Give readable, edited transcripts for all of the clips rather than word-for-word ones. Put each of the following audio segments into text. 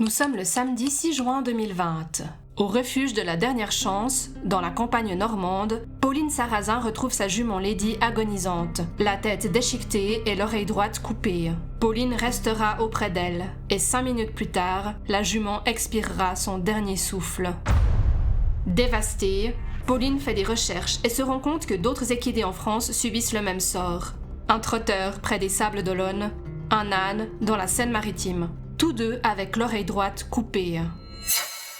Nous sommes le samedi 6 juin 2020. Au refuge de la Dernière Chance, dans la campagne normande, Pauline Sarrazin retrouve sa jument Lady agonisante, la tête déchiquetée et l'oreille droite coupée. Pauline restera auprès d'elle, et 5 minutes plus tard, la jument expirera son dernier souffle. Dévastée, Pauline fait des recherches et se rend compte que d'autres équidés en France subissent le même sort. Un trotteur près des Sables d'Olonne, un âne dans la Seine-Maritime, tous deux avec l'oreille droite coupée.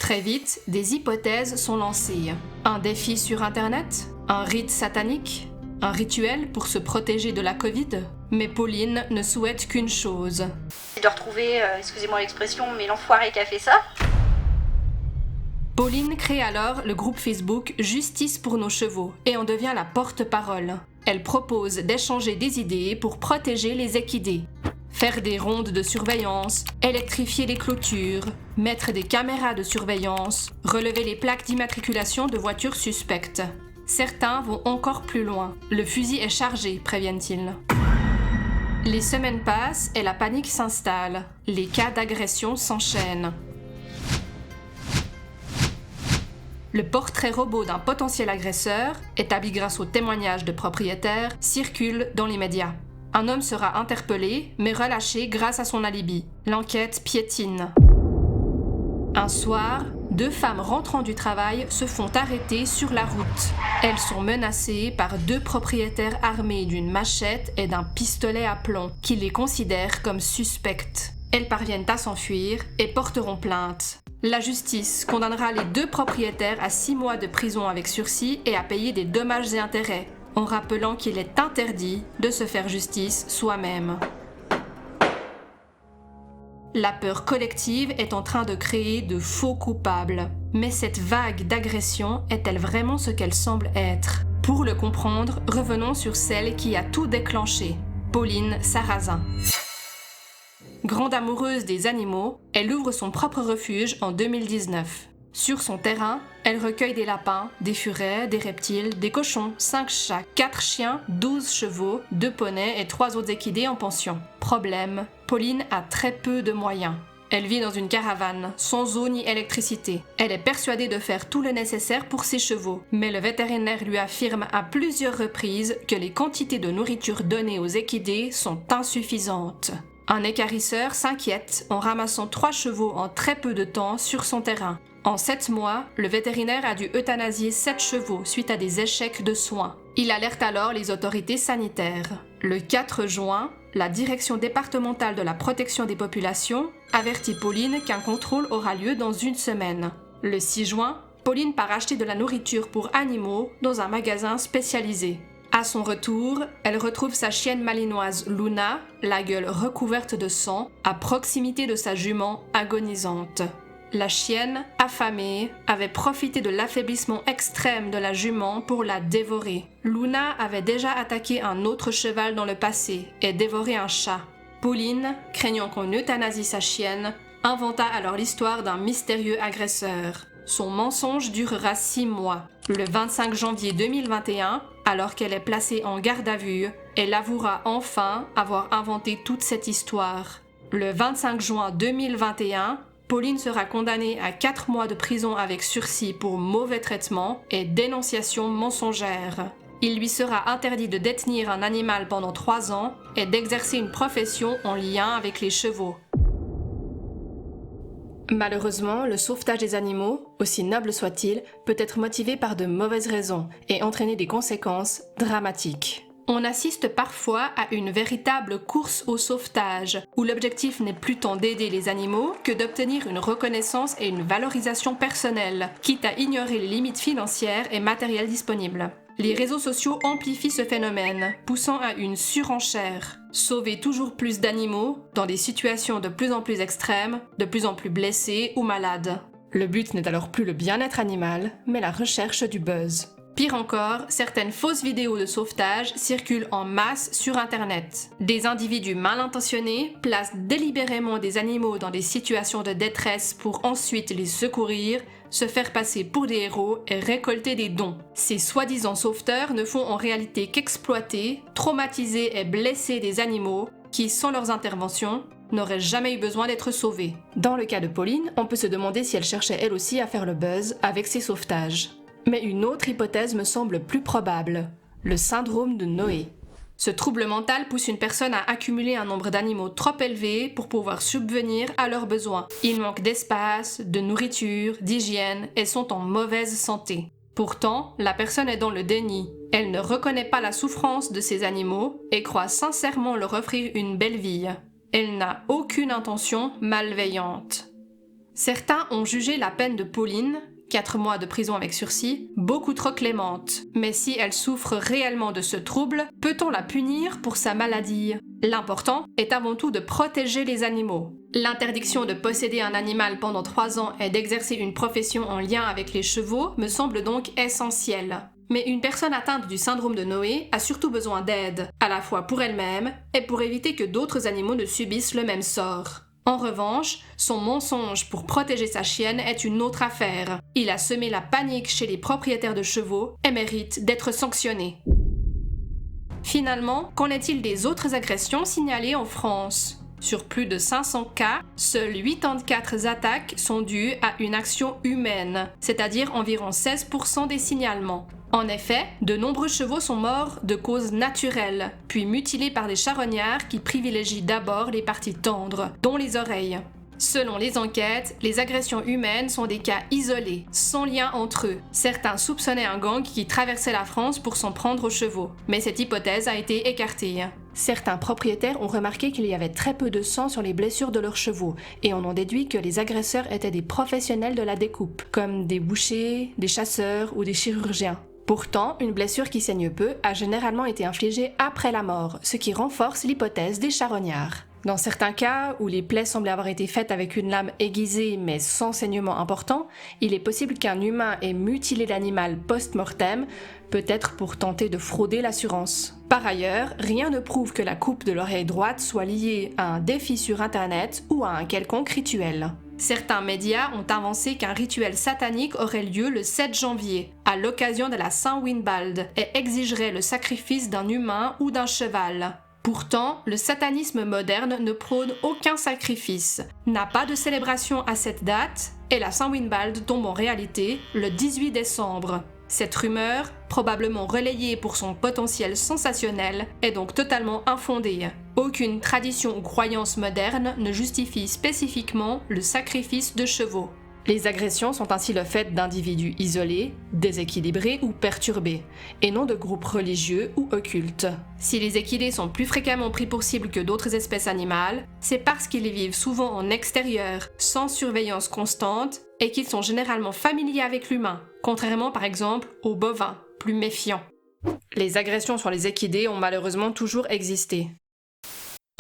Très vite, des hypothèses sont lancées. Un défi sur Internet? Un rite satanique? Un rituel pour se protéger de la Covid? Mais Pauline ne souhaite qu'une chose. C'est de retrouver, excusez-moi l'expression, mais l'enfoiré qui a fait ça. Pauline crée alors le groupe Facebook Justice pour nos chevaux et en devient la porte-parole. Elle propose d'échanger des idées pour protéger les équidés. Faire des rondes de surveillance, électrifier les clôtures, mettre des caméras de surveillance, relever les plaques d'immatriculation de voitures suspectes. Certains vont encore plus loin. Le fusil est chargé, préviennent-ils. Les semaines passent et la panique s'installe. Les cas d'agression s'enchaînent. Le portrait robot d'un potentiel agresseur, établi grâce aux témoignages de propriétaires, circule dans les médias. Un homme sera interpellé, mais relâché grâce à son alibi. L'enquête piétine. Un soir, 2 femmes rentrant du travail se font arrêter sur la route. Elles sont menacées par 2 propriétaires armés d'une machette et d'un pistolet à plomb, qui les considèrent comme suspectes. Elles parviennent à s'enfuir et porteront plainte. La justice condamnera les 2 propriétaires à 6 mois de prison avec sursis et à payer des dommages et intérêts, en rappelant qu'il est interdit de se faire justice soi-même. La peur collective est en train de créer de faux coupables. Mais cette vague d'agression est-elle vraiment ce qu'elle semble être? Pour le comprendre, revenons sur celle qui a tout déclenché, Pauline Sarrazin. Grande amoureuse des animaux, elle ouvre son propre refuge en 2019. Sur son terrain, elle recueille des lapins, des furets, des reptiles, des cochons, 5 chats, 4 chiens, 12 chevaux, 2 poneys et 3 autres équidés en pension. Problème, Pauline a très peu de moyens. Elle vit dans une caravane, sans eau ni électricité. Elle est persuadée de faire tout le nécessaire pour ses chevaux, mais le vétérinaire lui affirme à plusieurs reprises que les quantités de nourriture données aux équidés sont insuffisantes. Un équarrisseur s'inquiète en ramassant 3 chevaux en très peu de temps sur son terrain. En 7 mois, le vétérinaire a dû euthanasier 7 chevaux suite à des échecs de soins. Il alerte alors les autorités sanitaires. Le 4 juin, la Direction départementale de la protection des populations avertit Pauline qu'un contrôle aura lieu dans 1 semaine. Le 6 juin, Pauline part acheter de la nourriture pour animaux dans un magasin spécialisé. À son retour, elle retrouve sa chienne malinoise Luna, la gueule recouverte de sang, à proximité de sa jument agonisante. La chienne, affamée, avait profité de l'affaiblissement extrême de la jument pour la dévorer. Luna avait déjà attaqué un autre cheval dans le passé et dévoré un chat. Pauline, craignant qu'on euthanasie sa chienne, inventa alors l'histoire d'un mystérieux agresseur. Son mensonge durera 6 mois. Le 25 janvier 2021, alors qu'elle est placée en garde à vue, elle avouera enfin avoir inventé toute cette histoire. Le 25 juin 2021, Pauline sera condamnée à 4 mois de prison avec sursis pour mauvais traitement et dénonciation mensongère. Il lui sera interdit de détenir un animal pendant 3 ans et d'exercer une profession en lien avec les chevaux. Malheureusement, le sauvetage des animaux, aussi noble soit-il, peut être motivé par de mauvaises raisons et entraîner des conséquences dramatiques. On assiste parfois à une véritable course au sauvetage, où l'objectif n'est plus tant d'aider les animaux que d'obtenir une reconnaissance et une valorisation personnelle, quitte à ignorer les limites financières et matérielles disponibles. Les réseaux sociaux amplifient ce phénomène, poussant à une surenchère. Sauver toujours plus d'animaux, dans des situations de plus en plus extrêmes, de plus en plus blessés ou malades. Le but n'est alors plus le bien-être animal, mais la recherche du buzz. Pire encore, certaines fausses vidéos de sauvetage circulent en masse sur Internet. Des individus mal intentionnés placent délibérément des animaux dans des situations de détresse pour ensuite les secourir, se faire passer pour des héros et récolter des dons. Ces soi-disant sauveteurs ne font en réalité qu'exploiter, traumatiser et blesser des animaux qui, sans leurs interventions, n'aurait jamais eu besoin d'être sauvée. Dans le cas de Pauline, on peut se demander si elle cherchait elle aussi à faire le buzz avec ses sauvetages. Mais une autre hypothèse me semble plus probable, le syndrome de Noé. Ce trouble mental pousse une personne à accumuler un nombre d'animaux trop élevé pour pouvoir subvenir à leurs besoins. Ils manquent d'espace, de nourriture, d'hygiène et sont en mauvaise santé. Pourtant, la personne est dans le déni. Elle ne reconnaît pas la souffrance de ces animaux et croit sincèrement leur offrir une belle vie. Elle n'a aucune intention malveillante. Certains ont jugé la peine de Pauline, 4 mois de prison avec sursis, beaucoup trop clémente. Mais si elle souffre réellement de ce trouble, peut-on la punir pour sa maladie ? L'important est avant tout de protéger les animaux. L'interdiction de posséder un animal pendant 3 ans et d'exercer une profession en lien avec les chevaux me semble donc essentielle. Mais une personne atteinte du syndrome de Noé a surtout besoin d'aide, à la fois pour elle-même et pour éviter que d'autres animaux ne subissent le même sort. En revanche, son mensonge pour protéger sa chienne est une autre affaire. Il a semé la panique chez les propriétaires de chevaux et mérite d'être sanctionné. Finalement, qu'en est-il des autres agressions signalées en France ? Sur plus de 500 cas, seules 84 attaques sont dues à une action humaine, c'est-à-dire environ 16% des signalements. En effet, de nombreux chevaux sont morts de causes naturelles, puis mutilés par des charognards qui privilégient d'abord les parties tendres, dont les oreilles. Selon les enquêtes, les agressions humaines sont des cas isolés, sans lien entre eux. Certains soupçonnaient un gang qui traversait la France pour s'en prendre aux chevaux, mais cette hypothèse a été écartée. Certains propriétaires ont remarqué qu'il y avait très peu de sang sur les blessures de leurs chevaux et en ont déduit que les agresseurs étaient des professionnels de la découpe, comme des bouchers, des chasseurs ou des chirurgiens. Pourtant, une blessure qui saigne peu a généralement été infligée après la mort, ce qui renforce l'hypothèse des charognards. Dans certains cas, où les plaies semblent avoir été faites avec une lame aiguisée mais sans saignement important, il est possible qu'un humain ait mutilé l'animal post-mortem, peut-être pour tenter de frauder l'assurance. Par ailleurs, rien ne prouve que la coupe de l'oreille droite soit liée à un défi sur Internet ou à un quelconque rituel. Certains médias ont avancé qu'un rituel satanique aurait lieu le 7 janvier, à l'occasion de la Saint-Winbald, et exigerait le sacrifice d'un humain ou d'un cheval. Pourtant, le satanisme moderne ne prône aucun sacrifice, n'a pas de célébration à cette date, et la Saint-Winbald tombe en réalité le 18 décembre. Cette rumeur, probablement relayée pour son potentiel sensationnel, est donc totalement infondée. Aucune tradition ou croyance moderne ne justifie spécifiquement le sacrifice de chevaux. Les agressions sont ainsi le fait d'individus isolés, déséquilibrés ou perturbés, et non de groupes religieux ou occultes. Si les équidés sont plus fréquemment pris pour cible que d'autres espèces animales, c'est parce qu'ils vivent souvent en extérieur, sans surveillance constante, et qu'ils sont généralement familiers avec l'humain, contrairement par exemple aux bovins, plus méfiants. Les agressions sur les équidés ont malheureusement toujours existé.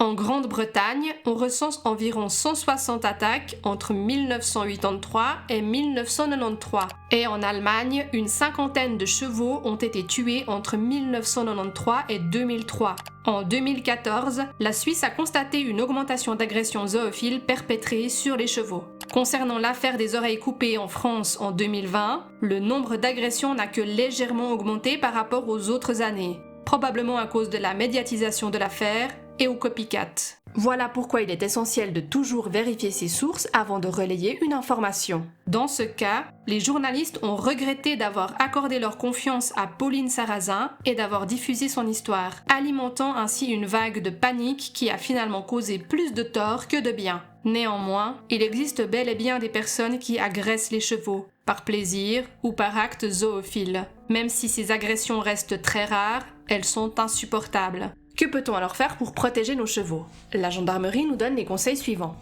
En Grande-Bretagne, on recense environ 160 attaques entre 1983 et 1993. Et en Allemagne, une cinquantaine de chevaux ont été tués entre 1993 et 2003. En 2014, la Suisse a constaté une augmentation d'agressions zoophiles perpétrées sur les chevaux. Concernant l'affaire des oreilles coupées en France en 2020, le nombre d'agressions n'a que légèrement augmenté par rapport aux autres années, probablement à cause de la médiatisation de l'affaire et au copycat. Voilà pourquoi il est essentiel de toujours vérifier ses sources avant de relayer une information. Dans ce cas, les journalistes ont regretté d'avoir accordé leur confiance à Pauline Sarrazin et d'avoir diffusé son histoire, alimentant ainsi une vague de panique qui a finalement causé plus de tort que de bien. Néanmoins, il existe bel et bien des personnes qui agressent les chevaux, par plaisir ou par acte zoophile. Même si ces agressions restent très rares, elles sont insupportables. Que peut-on alors faire pour protéger nos chevaux ? La gendarmerie nous donne les conseils suivants.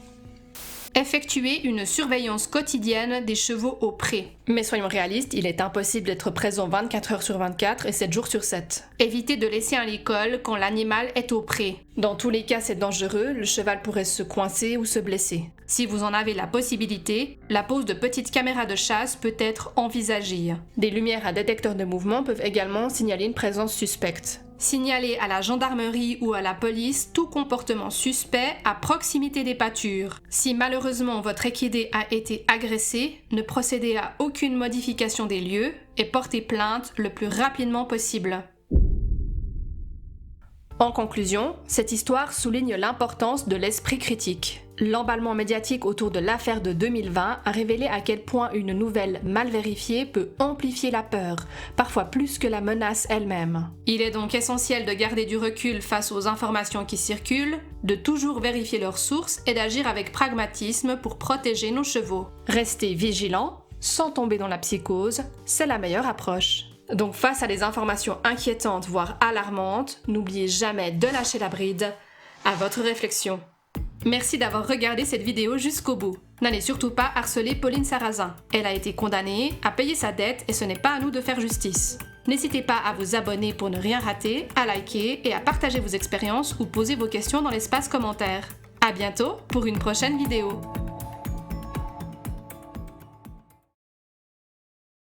Effectuer une surveillance quotidienne des chevaux au pré. Mais soyons réalistes, il est impossible d'être présent 24 heures sur 24 et 7 jours sur 7. Évitez de laisser un école quand l'animal est au pré. Dans tous les cas, c'est dangereux, le cheval pourrait se coincer ou se blesser. Si vous en avez la possibilité, la pose de petites caméras de chasse peut être envisagée. Des lumières à détecteur de mouvement peuvent également signaler une présence suspecte. Signalez à la gendarmerie ou à la police tout comportement suspect à proximité des pâtures. Si malheureusement votre équidé a été agressé, ne procédez à aucune modification des lieux et portez plainte le plus rapidement possible. En conclusion, cette histoire souligne l'importance de l'esprit critique. L'emballement médiatique autour de l'affaire de 2020 a révélé à quel point une nouvelle mal vérifiée peut amplifier la peur, parfois plus que la menace elle-même. Il est donc essentiel de garder du recul face aux informations qui circulent, de toujours vérifier leurs sources et d'agir avec pragmatisme pour protéger nos chevaux. Rester vigilant, sans tomber dans la psychose, c'est la meilleure approche. Donc face à des informations inquiétantes, voire alarmantes, n'oubliez jamais de lâcher la bride. À votre réflexion. Merci d'avoir regardé cette vidéo jusqu'au bout. N'allez surtout pas harceler Pauline Sarrazin. Elle a été condamnée à payer sa dette et ce n'est pas à nous de faire justice. N'hésitez pas à vous abonner pour ne rien rater, à liker et à partager vos expériences ou poser vos questions dans l'espace commentaire. À bientôt pour une prochaine vidéo.